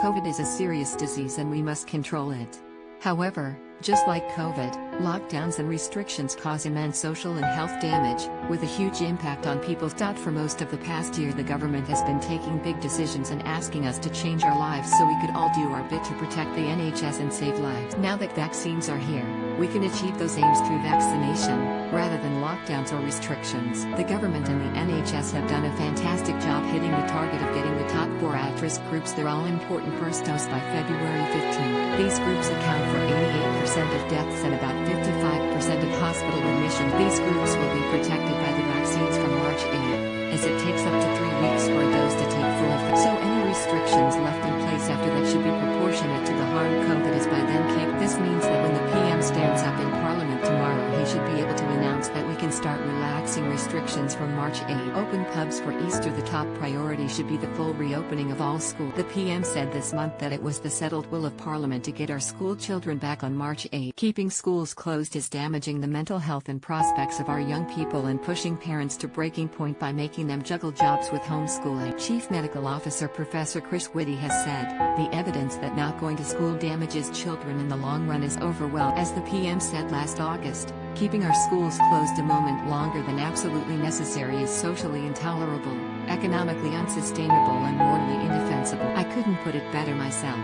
COVID is a serious disease and we must control it. However, just like COVID, lockdowns and restrictions cause immense social and health damage, with a huge impact on people's thought. For most of the past year, the government has been taking big decisions and asking us to change our lives so we could all do our bit to protect the NHS and save lives. Now that vaccines are here, we can achieve those aims through vaccination, rather than lockdowns or restrictions. The government and the NHS have done a fantastic job hitting the target of getting the top 4 at-risk groups their all-important first dose by February 15. These groups account for 88% of deaths and about 55% of hospital admissions. These groups will be protected by the vaccines from March 8, as it takes up to 3 weeks for a dose to take full effect. So any restrictions left in place after that should be proportionate to the harm COVID is by then kicked. This means that when the PM stands up in Parliament tomorrow, he should be able to announce that we can start relaxing restrictions from March 8. Open pubs for Easter. The top priority should be the full reopening of all schools. The PM said this month that it was the settled will of Parliament to get our school children back on March 8. Keeping schools closed is damaging the mental health and prospects of our young people and pushing parents to breaking point by making them juggle jobs with homeschooling. Chief Medical Officer Professor Whitty has said, the evidence that not going to school damages children in the long run is overwhelming. As the PM said last August, keeping our schools closed a moment longer than absolutely necessary is socially intolerable, economically unsustainable and morally indefensible. I couldn't put it better myself.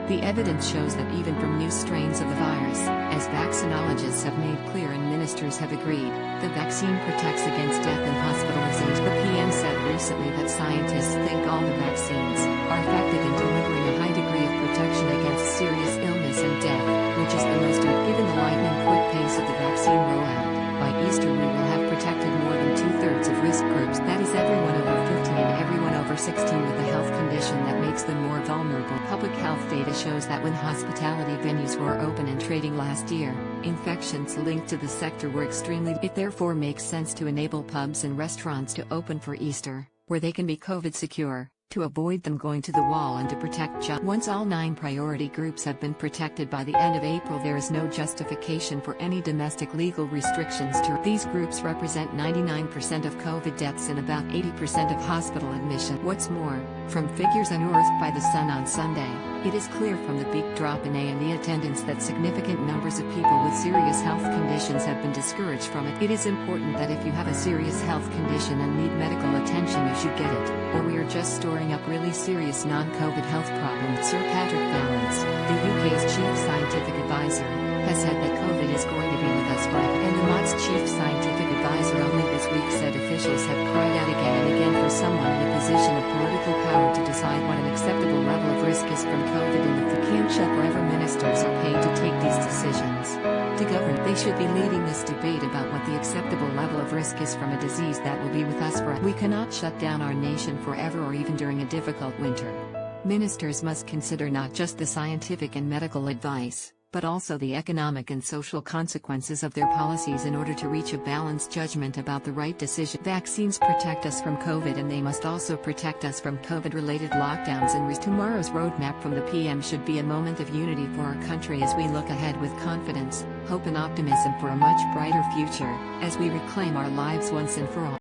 The evidence shows that even from new strains of the virus, as vaccinologists have made clear and ministers have agreed, the vaccine protects against death and hospitalisation. The PM said recently that scientists think all the vaccines are effective in delivering a high degree of protection against serious illness and death, which is the most important. Given the lightning quick pace of the vaccine rollout, by Easter we will have protected more than 2/3 of risk groups, that is everyone over 50 and everyone over 16 with a health condition that makes them more vulnerable. Public health data shows that when hospitality venues were open and trading last year, infections linked to the sector were extremely. It therefore makes sense to enable pubs and restaurants to open for Easter, where they can be COVID secure, to avoid them going to the wall and to protect jobs. Once all 9 priority groups have been protected by the end of April, there is no justification for any domestic legal restrictions. These groups represent 99% of COVID deaths and about 80% of hospital admission. What's more, from figures unearthed by The Sun on Sunday, it is clear from the big drop in A&E attendance that significant numbers of people with serious health conditions have been discouraged from it. It is important that if you have a serious health condition and need medical attention, you should get it, or we are just storing up really serious non-COVID health problems. Sir Patrick Vallance, the UK's chief scientific advisor, has said that COVID is going to be with us forever. And the Mott's chief scientific advisor only this week said officials have cried out again and again for someone in a position of political power to decide what an acceptable level of risk is from COVID, and the can't shut wherever ministers are paid to take these decisions. To govern, they should be leading this debate about what the acceptable level of risk is from a disease that will be with us forever. We cannot shut down our nation forever or even during a difficult winter. Ministers must consider not just the scientific and medical advice, but also the economic and social consequences of their policies in order to reach a balanced judgment about the right decision. Vaccines protect us from COVID, and they must also protect us from COVID-related lockdowns and tomorrow's roadmap from the PM should be a moment of unity for our country as we look ahead with confidence, hope and optimism for a much brighter future, as we reclaim our lives once and for all.